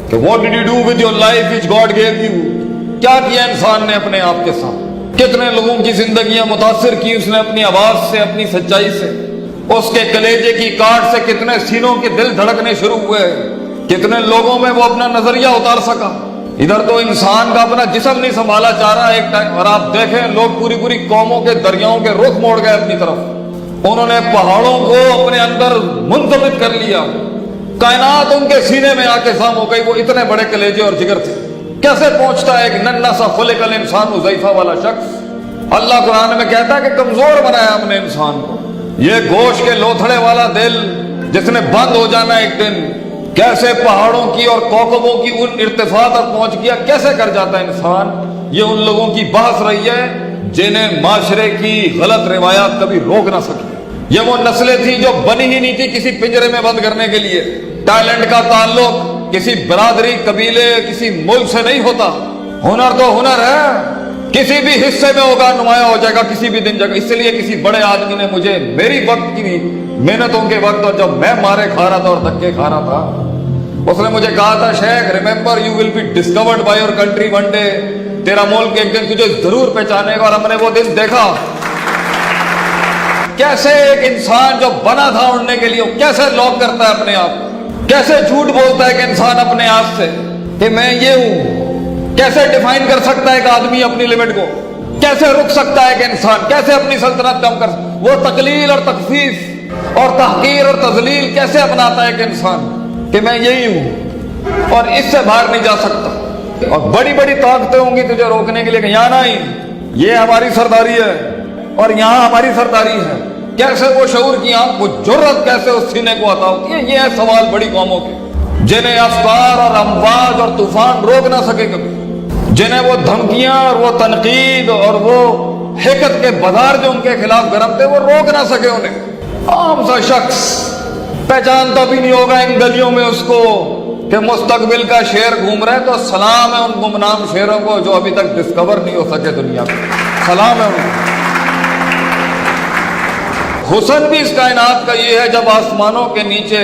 کہ what did you do with your life which God gave you؟ کیا کیا انسان نے اپنے آپ کے ساتھ؟ کتنے لوگوں کی زندگیاں متاثر کی اس نے اپنی آواز سے، اپنی سچائی سے۔ اس کے کلیجے کی کاٹ سے کتنے سینوں کے دل دھڑکنے شروع ہوئے، کتنے لوگوں میں وہ اپنا نظریہ اتار سکا۔ ادھر تو انسان کا اپنا جسم نہیں سنبھالا جا رہا ایک ٹائم، اور آپ دیکھیں لوگ پوری پوری قوموں کے دریاؤں کے رخ موڑ گئے اپنی طرف۔ انہوں نے پہاڑوں کو اپنے اندر منضبط کر لیا، کائنات ان کے سینے میں آ کے ضم ہو گئی۔ وہ اتنے بڑے کلیجے اور جگر تھے۔ کیسے پہنچتا ہے ایک ننھا سا خلق الانسان ضعیفہ والا شخص؟ اللہ قرآن میں کہتا ہے کہ کمزور بنایا ہم نے انسان کو۔ یہ گوشت کے لوتھڑے والا دل جس نے بند ہو جانا ایک دن، کیسے پہاڑوں کی اور کوکبوں کی ان ارتفاع تک پہنچ گیا، کیسے کر جاتا ہے انسان؟ یہ ان لوگوں کی بحث رہی ہے جنہیں معاشرے کی غلط روایات کبھی روک نہ سکی۔ یہ وہ نسلیں تھیں جو بنی ہی نہیں تھی کسی پنجرے میں بند کرنے کے لیے۔ ٹیلنٹ کا تعلق کسی برادری، قبیلے، کسی ملک سے نہیں ہوتا۔ ہنر تو ہنر ہے، کسی بھی حصے میں ہوگا، نمایاں ہو جائے گا کسی بھی دن جگہ۔ اس لیے کسی بڑے آدمی نے مجھے میری وقت کی محنتوں کے وقت، اور جب میں مارے کھا رہا تھا اور دھکے کھا رہا تھا، اس نے مجھے کہا تھا شیخ remember you will be discovered by your country one day, تیرا ملک ایک دن تجھے ضرور پہچانے گا۔ اور ہم نے وہ دن دیکھا، کیسے ایک انسان جو بنا تھا اڑنے کے لیے کیسے لاک کرتا ہے اپنے آپ، کیسے جھوٹ بولتا ہے کہ انسان اپنے آپ سے کہ میں یہ ہوں۔ کیسے ڈیفائن کر سکتا ہے ایک آدمی اپنی لمٹ کو؟ کیسے رک سکتا ہے کہ انسان کیسے اپنی سلطنت کم کر؟ وہ تقلیل اور تخفیف اور تحقیر اور تذلیل کیسے اپناتا ہے کہ انسان کہ میں یہی ہوں اور اس سے باہر نہیں جا سکتا۔ اور بڑی بڑی طاقتیں ہوں گی تجھے روکنے کے لیے کہ یہاں نہیں، یہ ہماری سرداری ہے اور یہاں ہماری سرداری ہے۔ کیسے وہ شعور کی آنکھ، وہ جرت کیسے اس سینے کو عطا ہوتی ہے؟ یہ ہے سوال بڑی قوموں کے، جنہیں افکار اور امواج اور طوفان روک نہ سکے کبھی، جنہیں وہ دھمکیاں اور وہ تنقید اور وہ حقد کے بازار جو ان کے خلاف گرم تھے وہ روک نہ سکے انہیں۔ عام سا شخص پہچانتا بھی نہیں ہوگا ان گلیوں میں اس کو کہ مستقبل کا شیر گھوم رہے، تو سلام ہے ان گمنام شیروں کو جو ابھی تک ڈسکور نہیں ہو سکے دنیا میں، سلام ہے ان کو۔ حسن بھی اس کائنات کا یہ ہے جب آسمانوں کے نیچے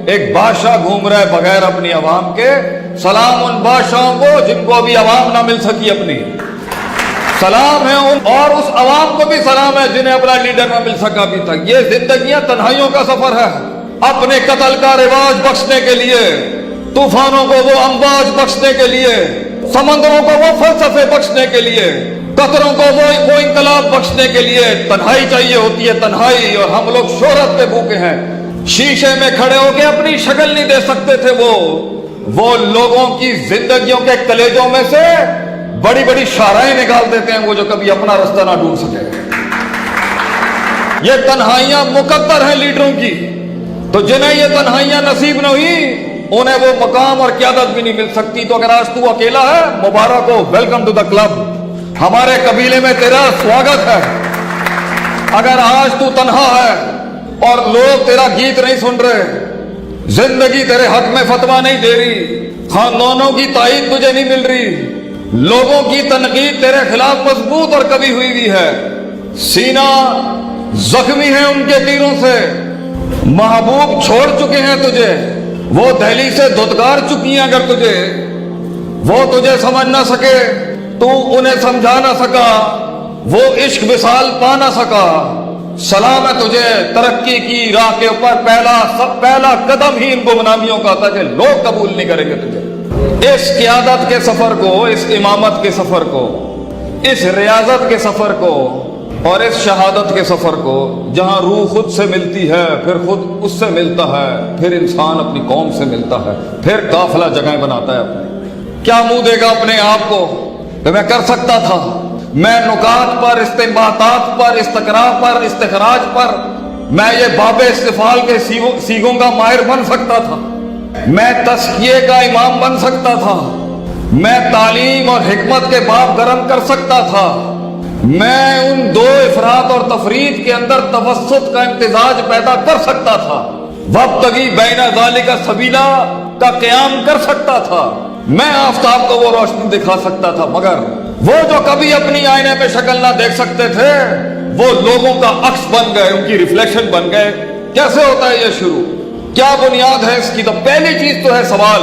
ایک بادشاہ گھوم رہا ہے بغیر اپنی عوام کے، سلام ان بادشاہوں کو جن کو ابھی عوام نہ مل سکی اپنی، سلام ہے ان، اور اس عوام کو بھی سلام ہے جنہیں اپنا لیڈر نہ مل سکا ابھی تک۔ یہ زندگیاں تنہائیوں کا سفر ہے، اپنے قتل کا رواج بخشنے کے لیے، طوفانوں کو وہ امواج بخشنے کے لیے، سمندروں کو وہ فلسفے بخشنے کے لیے، قطروں کو وہ انقلاب بخشنے کے لیے تنہائی چاہیے ہوتی ہے، تنہائی۔ اور ہم لوگ شہرت کے بھوکے ہیں، شیشے میں کھڑے ہو کے اپنی شکل نہیں دے سکتے تھے۔ وہ لوگوں کی زندگیوں کے کلیجوں میں سے بڑی بڑی شاہراہیں نکال دیتے ہیں وہ جو کبھی اپنا رستہ نہ ڈھونڈ سکے۔ یہ تنہائیاں مقدر ہیں لیڈروں کی، تو جنہیں یہ تنہائیاں نصیب نہ ہوئی انہیں وہ مقام اور قیادت بھی نہیں مل سکتی۔ تو اگر آج تو اکیلا ہے، مبارک ہو، ویلکم ٹو دا کلب، ہمارے قبیلے میں تیرا سواگت ہے۔ اگر آج تو تنہا ہے اور لوگ تیرا گیت نہیں سن رہے، زندگی تیرے حق میں فتویٰ نہیں دے رہی، خاندانوں کی تائید تجھے نہیں مل رہی، لوگوں کی تنقید تیرے خلاف مضبوط اور کبھی ہوئی ہے، سینہ زخمی ہے ان کے تیروں سے، محبوب چھوڑ چکے ہیں تجھے، وہ دہلی سے دھتکار چکی ہیں، اگر وہ تجھے سمجھ نہ سکے، تو انہیں سمجھا نہ سکا، وہ عشق وصال پا نہ سکا، سلام ہے تجھے ترقی کی راہ کے اوپر پہلا قدم ہی ان گمنامیوں کا تھا کہ لوگ قبول نہیں کریں گے تجھے۔ اس قیادت کے سفر کو، اس امامت کے سفر کو، اس ریاضت کے سفر کو اور اس شہادت کے سفر کو، جہاں روح خود سے ملتی ہے، پھر خود اس سے ملتا ہے، پھر انسان اپنی قوم سے ملتا ہے، پھر قافلہ جگہیں بناتا ہے اپنے، کیا منہ دے گا اپنے آپ کو کہ میں کر سکتا تھا، میں نکات پر، استنباطات پر، استقراء پر، استخراج پر، میں یہ باب استفال کے سیگوں کا ماہر بن سکتا تھا، میں تزکیے کا امام بن سکتا تھا، میں تعلیم اور حکمت کے باب گرم کر سکتا تھا، میں ان دو افراط اور تفرید کے اندر توسط کا امتزاج پیدا کر سکتا تھا، وابتغی بین ذالک سبیلا کا قیام کر سکتا تھا، میں آفتاب کو وہ روشنی دکھا سکتا تھا، مگر وہ جو کبھی اپنی آئینے میں شکل نہ دیکھ سکتے تھے وہ لوگوں کا عکس بن گئے، ان کی ریفلیکشن بن گئے۔ کیسے ہوتا ہے یہ شروع؟ کیا بنیاد ہے اس کی؟ تو پہلی چیز تو ہے سوال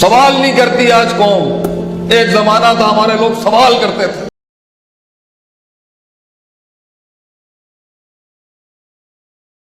سوال نہیں کرتی آج قوم. ایک زمانہ تھا ہمارے لوگ سوال کرتے تھے.